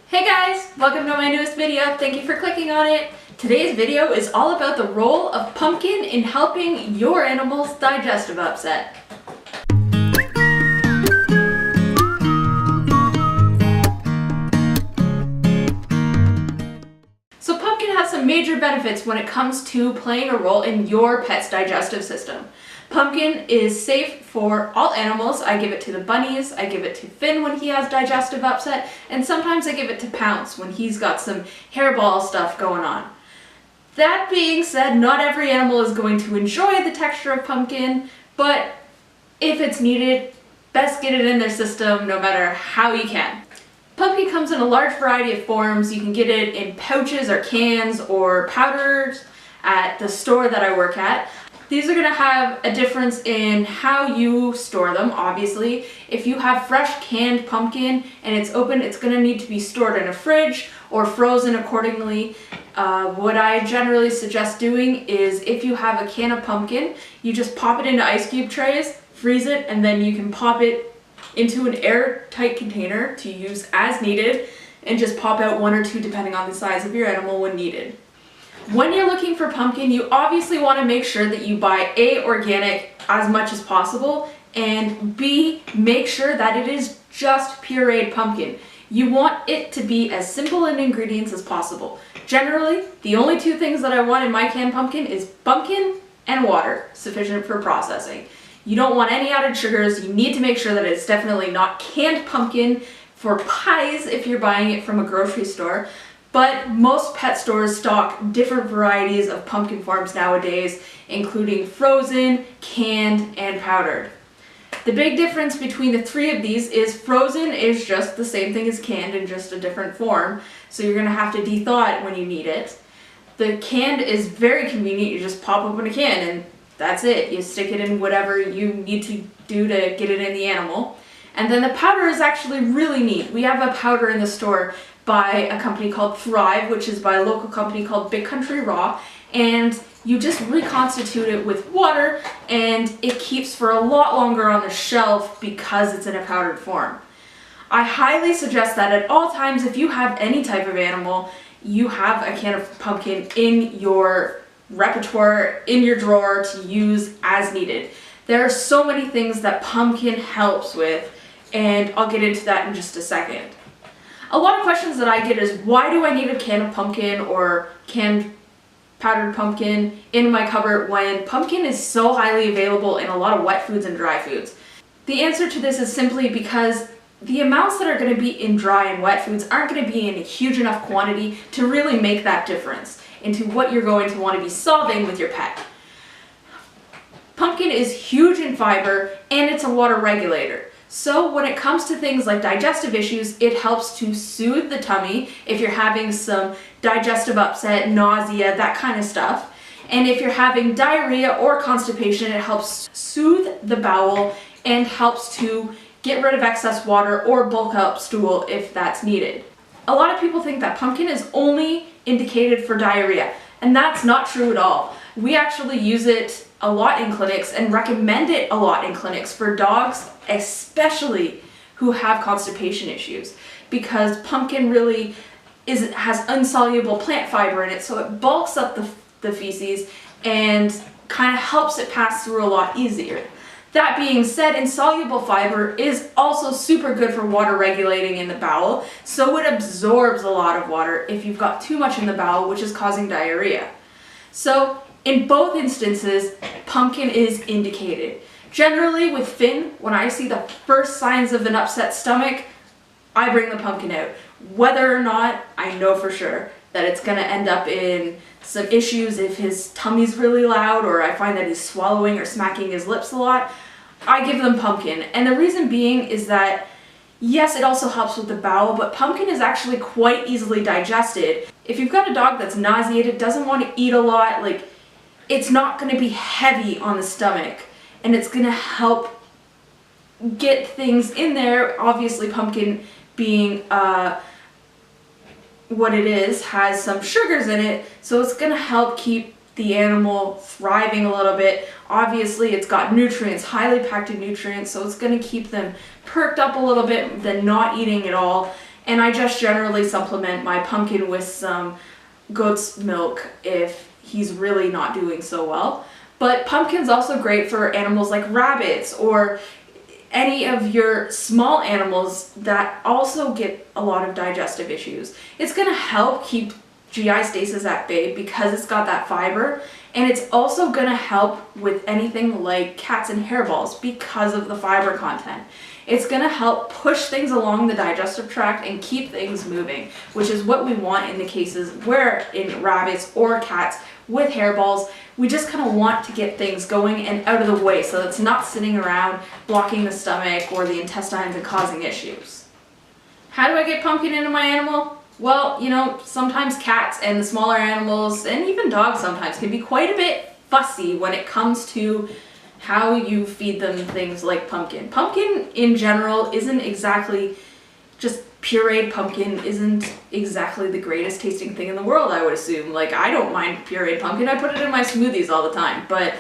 Hey guys, welcome to my newest video. Thank you for clicking on it. Today's video is all about the role of pumpkin in helping your animal's digestive upset. So pumpkin has some major benefits when it comes to playing a role in your pet's digestive system. Pumpkin is safe for all animals. I give it to the bunnies, I give it to Finn when he has digestive upset, and sometimes I give it to Pounce when he's got some hairball stuff going on. That being said, not every animal is going to enjoy the texture of pumpkin, but if it's needed, best get it in their system no matter how you can. Pumpkin comes in a large variety of forms. You can get it in pouches or cans or powders at the store that I work at. These are going to have a difference in how you store them, obviously. If you have fresh canned pumpkin and it's open, it's going to need to be stored in a fridge or frozen accordingly. What I generally suggest doing is if you have a can of pumpkin, you just pop it into ice cube trays, freeze it, and then you can pop it into an airtight container to use as needed and just pop out one or two depending on the size of your animal when needed. When you're looking for pumpkin, you obviously want to make sure that you buy A, organic as much as possible, and B, make sure that it is just pureed pumpkin. You want it to be as simple in ingredients as possible. Generally, the only two things that I want in my canned pumpkin is pumpkin and water, sufficient for processing. You don't want any added sugars. You need to make sure that it's definitely not canned pumpkin for pies if you're buying it from a grocery store. But most pet stores stock different varieties of pumpkin forms nowadays, including frozen, canned, and powdered. The big difference between the three of these is frozen is just the same thing as canned in just a different form, so you're going to have to de-thaw it when you need it. The canned is very convenient. You just pop open a can and that's it. You stick it in whatever you need to do to get it in the animal. And then the powder is actually really neat. We have a powder in the store by a company called Thrive, which is by a local company called Big Country Raw, and you just reconstitute it with water and it keeps for a lot longer on the shelf because it's in a powdered form. I highly suggest that at all times, if you have any type of animal, you have a can of pumpkin in your repertoire, in your drawer to use as needed. There are so many things that pumpkin helps with, and I'll get into that in just a second. A lot of questions that I get is, why do I need a can of pumpkin or canned powdered pumpkin in my cupboard when pumpkin is so highly available in a lot of wet foods and dry foods? The answer to this is simply because the amounts that are going to be in dry and wet foods aren't going to be in a huge enough quantity to really make that difference into what you're going to want to be solving with your pet. Pumpkin is huge in fiber and it's a water regulator. So when it comes to things like digestive issues, it helps to soothe the tummy if you're having some digestive upset, nausea, that kind of stuff. And if you're having diarrhea or constipation, it helps soothe the bowel and helps to get rid of excess water or bulk up stool if that's needed. A lot of people think that pumpkin is only indicated for diarrhea, and that's not true at all. We actually use it a lot in clinics and recommend it a lot in clinics for dogs, especially who have constipation issues, because pumpkin really has insoluble plant fiber in it, so it bulks up the feces and kind of helps it pass through a lot easier. That being said, insoluble fiber is also super good for water regulating in the bowel, so it absorbs a lot of water if you've got too much in the bowel, which is causing diarrhea. So in both instances, pumpkin is indicated. Generally with Finn, when I see the first signs of an upset stomach, I bring the pumpkin out. Whether or not, I know for sure that it's going to end up in some issues if his tummy's really loud or I find that he's swallowing or smacking his lips a lot. I give them pumpkin. And the reason being is that, yes, it also helps with the bowel, but pumpkin is actually quite easily digested. If you've got a dog that's nauseated, doesn't want to eat a lot, it's not going to be heavy on the stomach, and it's going to help get things in there. Obviously, pumpkin being what it is, has some sugars in it, so it's going to help keep the animal thriving a little bit. Obviously, it's got nutrients, highly packed in nutrients, so it's going to keep them perked up a little bit than not eating at all. and I just generally supplement my pumpkin with some goat's milk if he's really not doing so well. But pumpkin's also great for animals like rabbits or any of your small animals that also get a lot of digestive issues. It's going to help keep GI stasis at bay because it's got that fiber, and it's also going to help with anything like cats and hairballs because of the fiber content. It's going to help push things along the digestive tract and keep things moving, which is what we want in the cases where in rabbits or cats with hairballs, we just kind of want to get things going and out of the way so it's not sitting around blocking the stomach or the intestines and causing issues. How do I get pumpkin into my animal? Well, you know, sometimes cats and the smaller animals and even dogs sometimes can be quite a bit fussy when it comes to how you feed them things like pumpkin. Pumpkin in general isn't exactly just pureed pumpkin isn't exactly the greatest tasting thing in the world, I would assume. Like, I don't mind pureed pumpkin. I put it in my smoothies all the time. But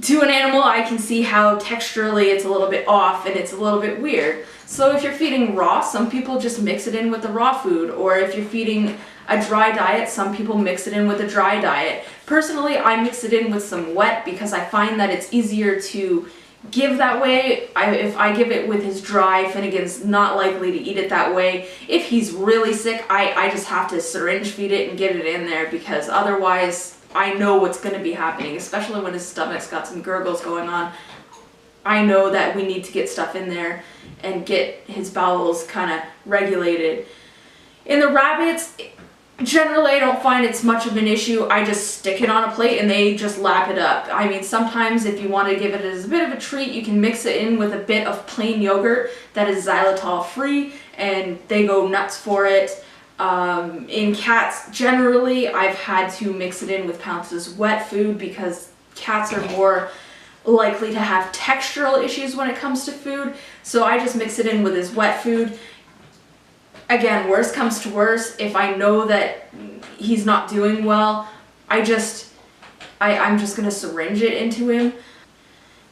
to an animal, I can see how texturally it's a little bit off and it's a little bit weird. So if you're feeding raw, some people just mix it in with the raw food. Or if you're feeding a dry diet, some people mix it in with a dry diet. Personally, I mix it in with some wet because I find that it's easier to give that way. If I give it with his dry, Finnegan's not likely to eat it that way. If he's really sick, I just have to syringe feed it and get it in there because otherwise I know what's going to be happening, especially when his stomach's got some gurgles going on. I know that we need to get stuff in there and get his bowels kind of regulated. In the rabbits, generally I don't find it's much of an issue. I just stick it on a plate and they just lap it up. I mean, sometimes if you want to give it as a bit of a treat, you can mix it in with a bit of plain yogurt that is xylitol free and they go nuts for it. In cats, generally I've had to mix it in with Pounce's wet food because cats are more likely to have textural issues when it comes to food. So I just mix it in with his wet food. Again, worst comes to worst, if I know that he's not doing well, I'm just going to syringe it into him.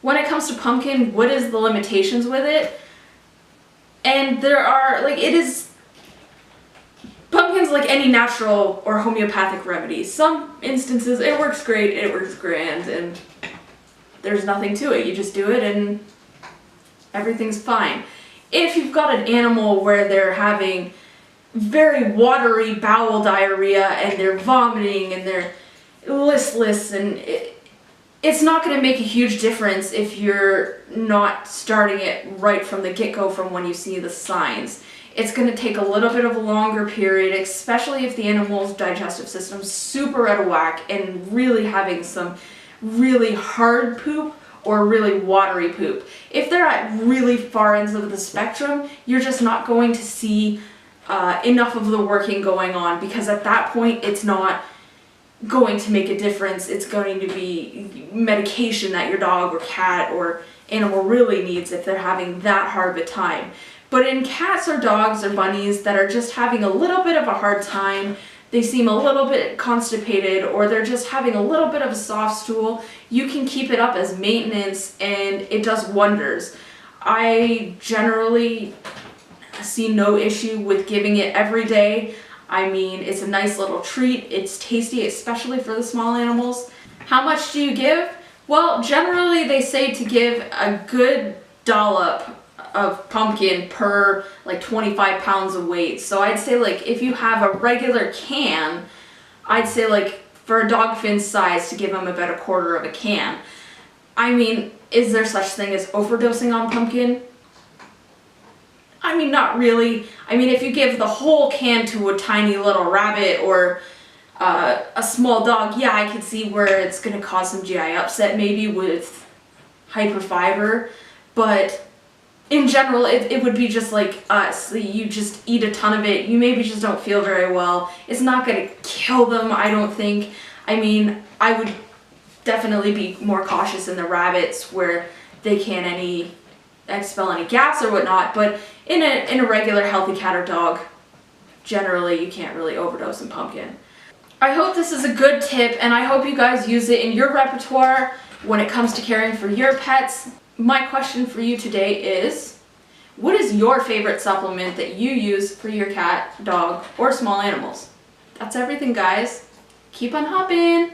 When it comes to pumpkin, what is the limitations with it? And there are, pumpkin's like any natural or homeopathic remedy. Some instances it works great, it works grand, and there's nothing to it. You just do it and everything's fine. If you've got an animal where they're having very watery bowel diarrhea and they're vomiting and they're listless, and it's not going to make a huge difference if you're not starting it right from the get-go from when you see the signs. It's going to take a little bit of a longer period, especially if the animal's digestive system's super out of whack and really having some really hard poop or really watery poop. If they're at really far ends of the spectrum, you're just not going to see enough of the working going on because at that point it's not going to make a difference. It's going to be medication that your dog or cat or animal really needs if they're having that hard of a time. But in cats or dogs or bunnies that are just having a little bit of a hard time, they seem a little bit constipated, or they're just having a little bit of a soft stool, you can keep it up as maintenance and it does wonders. I generally see no issue with giving it every day. I mean, it's a nice little treat. It's tasty, especially for the small animals. How much do you give? Well, generally they say to give a good dollop of pumpkin per 25 pounds of weight. So I'd say if you have a regular can, I'd say for a dog fin size to give them about a quarter of a can. I mean, is there such thing as overdosing on pumpkin? I mean, not really. I mean, if you give the whole can to a tiny little rabbit or a small dog, yeah, I could see where it's going to cause some GI upset maybe with hyperfiber, but in general, it would be just like us. You just eat a ton of it. You maybe just don't feel very well. It's not going to kill them, I don't think. I mean, I would definitely be more cautious in the rabbits where they can't expel any gas or whatnot, but in a regular healthy cat or dog, generally you can't really overdose in pumpkin. I hope this is a good tip, and I hope you guys use it in your repertoire when it comes to caring for your pets. My question for you today is, What is your favorite supplement that you use for your cat, dog, or small animals? That's everything, guys. Keep on hopping!